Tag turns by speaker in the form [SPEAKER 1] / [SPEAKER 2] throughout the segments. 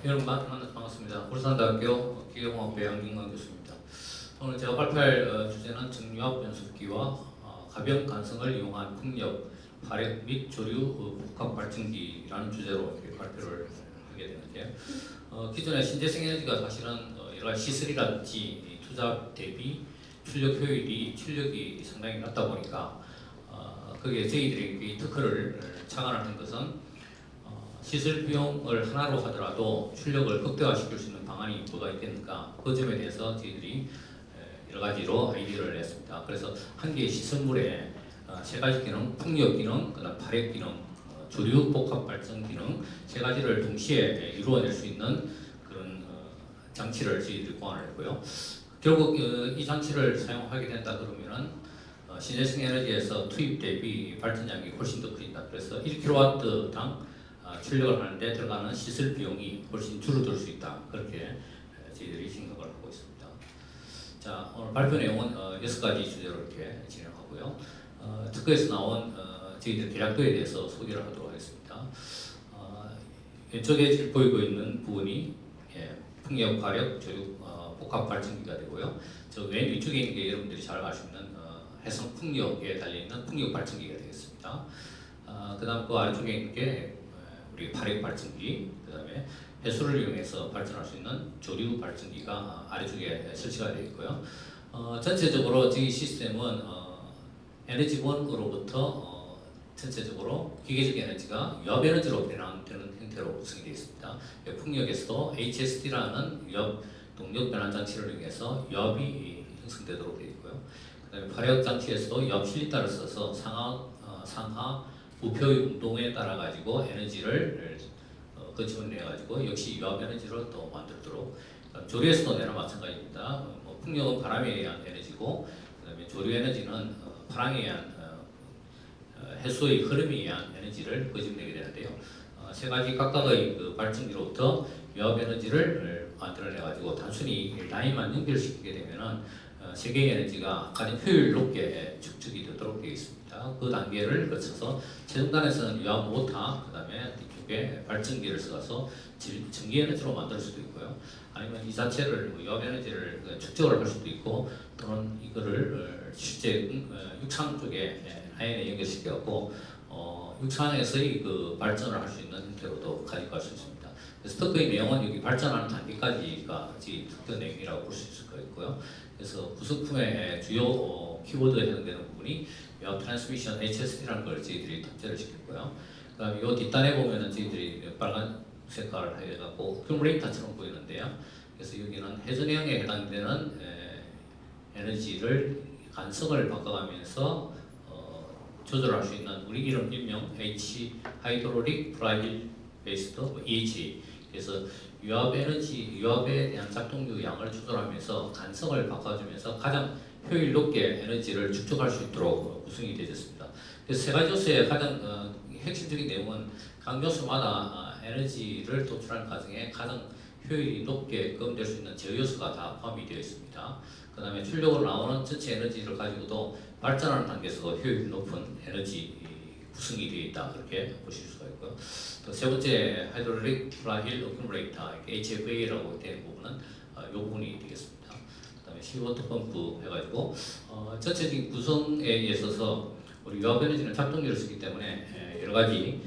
[SPEAKER 1] 여러분 만나서 반갑습니다. 울산대학교 기계공학부 양중관 교수입니다. 오늘 제가 발표할 주제는 정유압 변속기와 가변 간성을 이용한 풍력, 발액 및 조류 복합 발전기라는 주제로 이렇게 발표를 하게 되는데요. 기존의 신재생 에너지가 사실은 여러 가지 시설이라든지 투자 대비 출력이 상당히 낮다 보니까 거기에 저희들이 특허를 창안하는 것은 시설 비용을 하나로 하더라도 출력을 극대화시킬 수 있는 방안이 뭐가 있겠는가, 그 점에 대해서 저희들이 여러 가지로 아이디어를 냈습니다. 그래서 한 개의 시설물에 세 가지 기능, 풍력 기능, 그다음 발액 기능, 조류 복합 발전 기능 세 가지를 동시에 이루어낼 수 있는 그런 장치를 저희들이 고안을 했고요. 결국 이 장치를 사용하게 된다 그러면은 신재생 에너지에서 투입 대비 발전량이 훨씬 더 커진다. 그래서 1kW당 출력을 하는데 들어가는 시설 비용이 훨씬 줄어들 수 있다. 그렇게 저희들이 생각을 하고 있습니다. 자, 오늘 발표 내용은 6가지 주제로 이렇게 진행하고요. 특허에서 나온 저희들 계략도에 대해서 소개를 하도록 하겠습니다. 왼쪽에 보이고 있는 부분이 풍력, 발력, 조류, 복합 발전기가 되고요. 저 맨 위쪽에 있는 게 여러분들이 잘 아시는 해성 풍력에 달려있는 풍력 발전기가 되겠습니다. 그 다음 그 아래쪽에 있는 게 우리 발액 발전기, 그 다음에 해수를 이용해서 발전할 수 있는 조류 발전기가 아래쪽에 설치가 되어 있고요. 전체적으로 저희 시스템은 에너지원으로부터 전체적으로 기계적 에너지가 유압 에너지로 변환되는 형태로 구성이 되어 있습니다. 풍력에서도 HSD라는 유압 동력 변환 장치를 이용해서 유압이 형성되도록 되어 있고요. 그 다음에 발액 장치에서도 유압 실리타를 써서 상하 부표의 운동에 따라 가지고 에너지를 집어내 가지고 역시 유압 에너지를 또 만들도록, 조류에서도 내나 마찬가지입니다. 풍력은 바람에 의한 에너지고, 그다음에 조류 에너지는 파랑에 의한 해수의 흐름에 의한 에너지를 거집내게 되는데요. 세 가지 각각의 그 발전기로부터 유압 에너지를 만들어내 가지고 단순히 라인만 연결시키게 되면은 세 개의 에너지가 가장 효율 높게 축적이 되도록 되어 있습니다. 그 단계를 거쳐서 최종단에서는 유압 모터, 그 다음에 뒤쪽에 발전기를 써서 전기 에너지로 만들 수도 있고요. 아니면 이 자체를 유압 에너지를 축적을 할 수도 있고, 또는 이거를 실제 육상 쪽에 라인에 연결시켜갖고 육상에서의 그 발전을 할 수 있는 형태로도 가지고 갈 수 있습니다. 그래서 특허의 내용은 여기 발전하는 단계까지가 특허 내용이라고 볼 수 있을 것 같고요. 그래서 구성품의 주요 키워드에 해당되는 부분이 유압 트랜스미션 HSD라는 걸 저희들이 탑재를 시켰고요. 그다음에 이 뒷단에 보면은 저희들이 빨간 색깔을 해갖고 큐뮬레이터처럼 보이는데요. 그래서 여기는 회전형에 해당되는 에너지를 간성을 바꿔가면서 조절할 수 있는 우리 일명 H 하이드롤릭 프라일 베이스드 EHA. 그래서 유압 에너지, 유압에 대한 작동류 양을 조절하면서 간성을 바꿔주면서 가장 효율 높게 에너지를 축적할 수 있도록 구성이 되었습니다. 그래서 세 가지 요소의 가장 핵심적인 내용은 각 요소마다 에너지를 도출하는 과정에 가장 효율이 높게 검될 수 있는 제어 요소가 다 포함이 되어 있습니다. 그 다음에 출력으로 나오는 전체 에너지를 가지고도 발전하는 단계에서 효율 높은 에너지 구성이 되어 있다, 그렇게 보실 수가 있고요. 또 세 번째 하이드롤릭 플라힐 어큐뮬레이터 HFA라고 되는 부분은 이 부분이 되겠습니다. 그 다음에 실워터 펌프 해가지고 전체적인 구성에 있어서 우리 유압 에너지는 작동률을 쓰기 때문에 여러 가지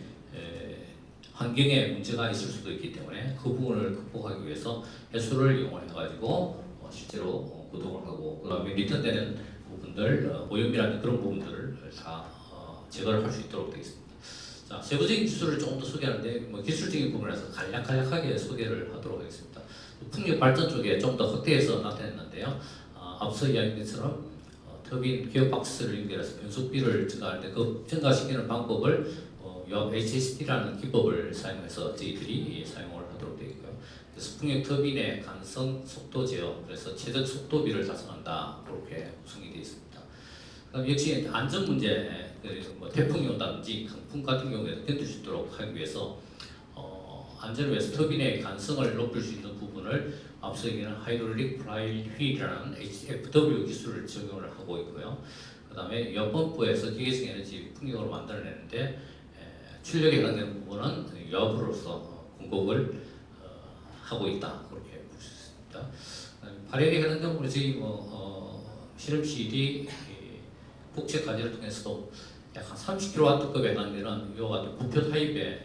[SPEAKER 1] 환경에 문제가 있을 수도 있기 때문에 그 부분을 극복하기 위해서 해수를 이용을 해가지고 실제로 구동을 하고, 그 다음에 리턴되는 부분들, 오염이라는 그런 부분들을 다 제거를 할 수 있도록 되어 있습니다. 자, 세부적인 기술을 조금 더 소개하는데 기술적인 부분에서 간략하게 소개를 하도록 하겠습니다. 풍력 발전 쪽에 좀 더 확대해서 나타냈는데요. 앞서 이야기한 것처럼 터빈 기어박스를 연결해서 변속비를 증가할 때 그 증가시키는 방법을 유압 HSD라는 기법을 사용해서 저희들이 사용을 하도록 되어 있고요. 그래서 풍력 터빈의 간성 속도 제어, 그래서 최적 속도비를 달성한다, 그렇게 구성이 되어 있습니다. 그럼 역시 안전 문제, 태풍이 온다든지 강풍 같은 경우에도 견딜 수 있도록 하기 위해서 안전을 위해서 터빈의 간성을 높일 수 있는 부분을 앞서 얘기한 하이드롤릭 프라일 휠이라는 HFW 기술을 적용을 하고 있고요. 그 다음에 유압 펌프에서 기계적 에너지 풍력으로 만들어내는데 출력에 해당되는 부분은 유압으로서 공급을 하고 있다 그렇게 볼 수 있습니다. 발행에 관한 경우는 저희 실험실이 국제 과제를 통해서도 약 한 30kW급에 해당되는 이와 같은 부표 타입의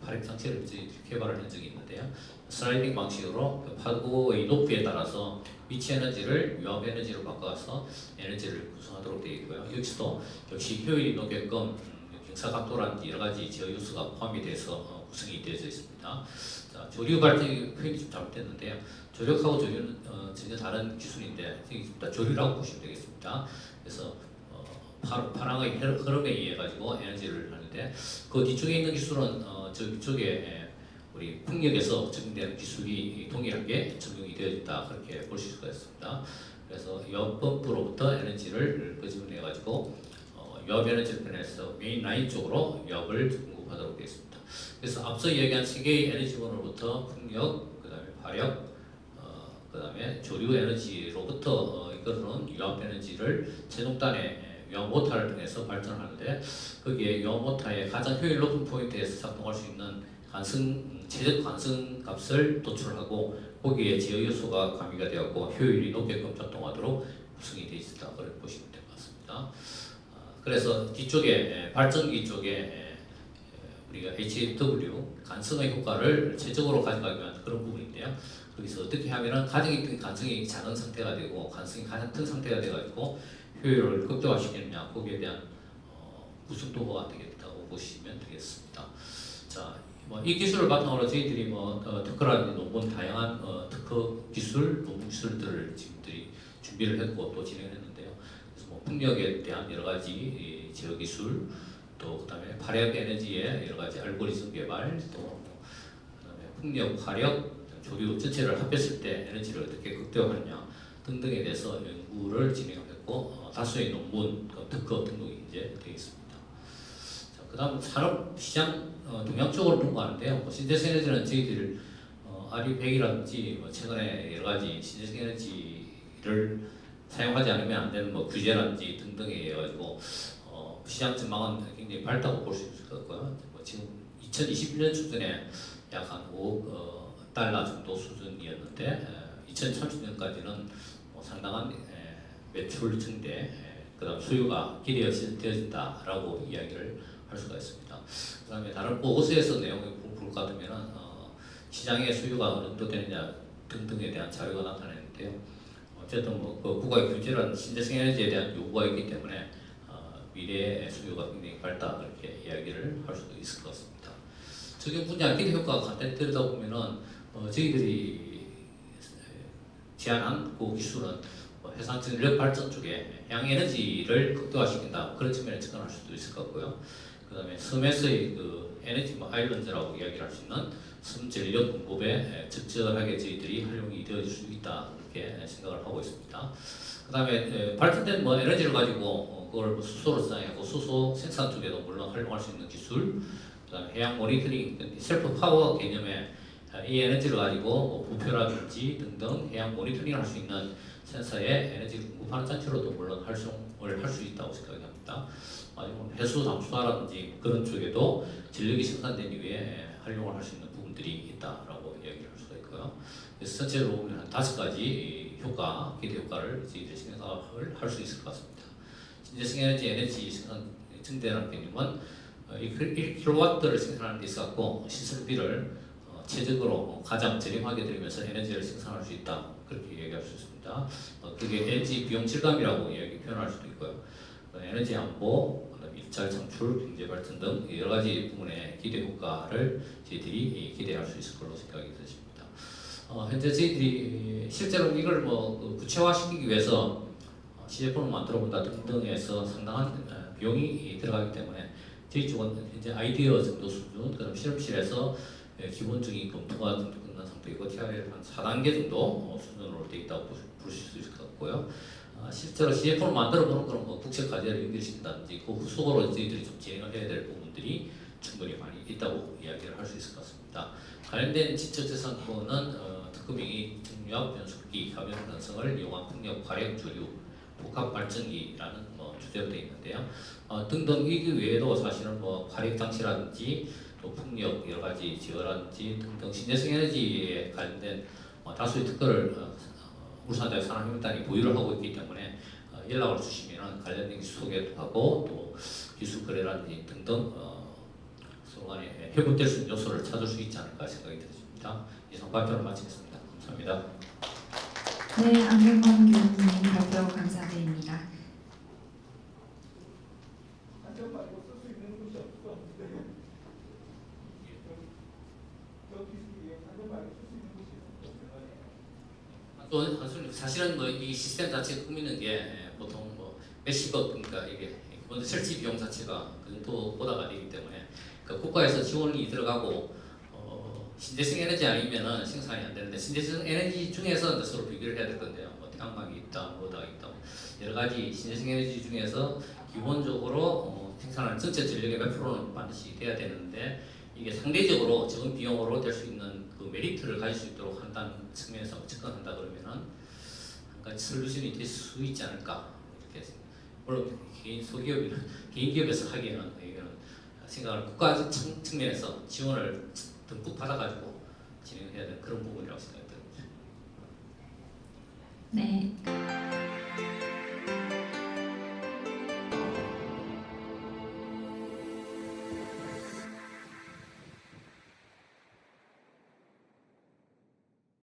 [SPEAKER 1] 발행 장치를 개발을 한 적이 있는데요. 슬라이딩 방식으로 그 파고의 높이에 따라서 위치 에너지를 위험 에너지로 바꿔서 에너지를 구성하도록 되어 있고요. 여기서도 역시 효율이 높게끔 경사각도라든지 여러 가지 제어 요소가 포함이 돼서 구성이 되어져 있습니다. 자, 조류 발전이 표현이 좀 잘못됐는데요. 조력하고 조류는 전혀 다른 기술인데 조류라고 보시면 되겠습니다. 그래서 파랑의 흐름에 의해 가지고 에너지를 하는데 그 뒤쪽에 있는 기술은 저쪽에 우리 풍력에서 적용되는 기술이 동일하게 적용이 되어있다 그렇게 볼 수가 있습니다. 그래서 옆펌프로부터 에너지를 끄집어내 가지고 옆 에너지를 변해서 메인 라인 쪽으로 옆을 공급하도록 되어 있습니다. 그래서 앞서 이야기한 세 개의 에너지원으로부터 풍력, 그다음에 화력, 그다음에 조류 에너지로부터 이거는 유압 에너지를 제동단의 유압 모터를 통해서 발전하는데 거기에 유압 모터의 가장 효율 높은 포인트에서 작동할 수 있는 최적 관성 값을 도출하고 거기에 제어 요소가 가미가 되었고 효율이 높게끔 작동하도록 구성이 되어 있다 그렇게 보시면 될 것 같습니다. 그래서 뒤쪽에 발전기 쪽에 우리가 HW 간성의 효과를 최적으로 가져가기 위한 그런 부분인데요. 거기서 어떻게 하면은 가정이 간성이 작은 상태가 되고 간성이 가장 큰 상태가 되어가지고 효율을 극대화시키느냐 거기에 대한 구성 도구가 되겠다고 보시면 되겠습니다. 자, 이 기술을 바탕으로 저희들이 특허라든지 논문 다양한 특허 기술, 논문 기술들을 지금들이 준비를 했고 또 진행했는데요. 그래서 풍력에 대한 여러 가지 제어 기술, 또 그다음에 발열 에너지의 여러 가지 알고리즘 개발, 또 그다음에 풍력, 화력, 조류 전체를 합했을 때 에너지를 어떻게 극대화하느냐 등등에 대해서 연구를 진행했고 다수의 논문, 특허 등록이 이제 되어 있습니다. 자, 그다음 산업 시장 동향 쪽으로 분포하는데요. 신재생 에너지는 저희들 RE100이라든지 최근에 여러 가지 신재생 에너지를 사용하지 않으면 안 되는 규제라든지 등등에 의해 가지고 시장 전망은 굉장히 밝다고 볼 수 있을 것 같고요. 지금 2021년 수준에 약 한 5억 달러 정도 수준이었는데 2030년까지는 상당한 매출 증대, 그다음 수요가 기대되어진다라고 이야기를 할 수가 있습니다. 그다음에 다른 보고서에서 내용을 볼 것 같으면 시장의 수요가 어느 정도 되느냐 등등에 대한 자료가 나타나는데요. 어쨌든 그 국가의 규제라는 신재생 에너지에 대한 요구가 있기 때문에 미래의 수요가 굉장히 밝다 그렇게 이야기를 할 수도 있을 것 같습니다. 적용 분야 기대 효과가 간단히 들여다보면은 저희들이 제안한 그 기술은 해상 전력 발전 쪽에 해양 에너지를 극대화시킨다 그런 측면에 접근할 수도 있을 것 같고요. 그다음에 섬에서의 그 에너지 아일랜드라고 이야기를 할 수 있는 섬 전력 공급에 적절하게 저희들이 활용이 되어질 수 있다 이렇게 생각을 하고 있습니다. 그다음에 발전된 에너지를 가지고 그걸 수소로 사용하고 수소 생산 쪽에도 물론 활용할 수 있는 기술, 그다음에 해양 모니터링, 셀프 파워 개념의 이 에너지를 가지고 부표라든지 등등 해양 모니터링을 할 수 있는 센서에 에너지를 공급하는 장치로도 물론 활용을 할 수 있다고 생각이 합니다. 아니면 해수 담수화라든지 그런 쪽에도 전력이 생산된 이후에 활용을 할 수 있는 부분들이 있다라고 이야기를 할 수가 있고요. 그래서 전체로 보면 한 5가지 효과, 기대 효과를 저희들이 생각을 할 수 있을 것 같습니다. 신재생 에너지 생산 증대라는 개념은 1kW를 생산하는 데 있어서 시설비를 최적으로 가장 저렴하게 들이면서 에너지를 생산할 수 있다 그렇게 얘기할 수 있습니다. 그게 에너지 비용 절감이라고 표현할 수도 있고요. 에너지 안보, 일자리 창출, 경제 발전 등 여러 가지 부분의 기대 효과를 저희들이 기대할 수 있을 걸로 생각이 드십니다. 현재 저희들이 실제로 이걸 구체화시키기 위해서 시제품을 만들어 본다 등등에서 상당한 비용이 들어가기 때문에 저희 쪽은 현재 아이디어 정도 수준, 그다음 실험실에서 기본적인 검토가 끝난 상태이고 TRL 한 4단계 정도 수준으로 되어 있다고 보실 수 있을 것 같고요. 실제로 CF를 만들어 보는 그런 국제 과제를 연결시킨다든지 그 후속으로 저희들이 좀 진행을 해야 될 부분들이 충분히 많이 있다고 이야기를 할 수 있을 것 같습니다. 관련된 지적재산권은 특허명이 정유압 변속기, 가변 변성을 이용한 풍력 발행 조류 복합 발전기라는 주제로 되어 있는데요. 등등 이 외에도 사실은 발행 장치라든지 또 풍력 여러 가지 지어라든지 등등 신재생 에너지에 관련된 다수의 특허를 울산대학 산업혁명단이 보유를 하고 있기 때문에 연락을 주시면 관련된 기술 소개도 하고 또 기술 거래라든지 등등 서로 간에 협업될 수 있는 요소를 찾을 수 있지 않을까 생각이 들었습니다. 이상 발표를 마치겠습니다. 감사합니다.
[SPEAKER 2] 네, 안경범 교수님 발표 감사드립니다.
[SPEAKER 1] 또 사실은 뭐 이 시스템 자체 꾸미는 게 보통 뭐 몇십억, 그러니까 이게 먼저 설치 비용 자체가 그 정도보다가 되기 때문에 그 국가에서 지원이 들어가고 신재생 에너지 아니면은 생산이 안 되는데 신재생 에너지 중에서 이제 서로 비교를 해야 될 건데요. 뭐 태양광이 있다, 뭐다 있다, 여러 가지 신재생 에너지 중에서 기본적으로 생산하는 전체 전력의 몇 프로는 반드시 돼야 되는데 이게 상대적으로 적은 비용으로 될 수 있는 그 메리트를 가질 수 있도록 한다는 측면에서 접근한다 그러면은 한 가지 솔루션이 될 수 있지 않을까 이렇게 물론 개인 소기업이나 개인 기업에서 하기에는 이거는 생각을 국가 측면에서 지원을 듬뿍 받아가지고 진행해야 되는 그런 부분이라고 생각이 듭니다.
[SPEAKER 2] 네.